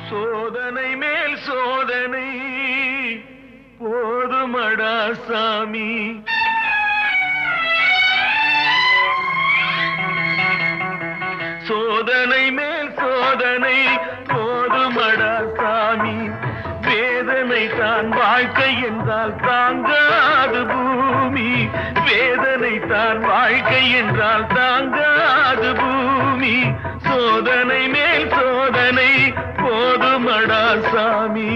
சோதனை மேல் சோதனை போதுமடா சாமி. சோதனை மேல் சோதனை போதுமடா சாமி. வேதனை தான் வாழ்க்கை என்றால் தாங்காது பூமி. வேதனை தான் வாழ்க்கை என்றால் தாங்காது பூமி. சோதனை மேல் சோதனை போதுமடா சாமி.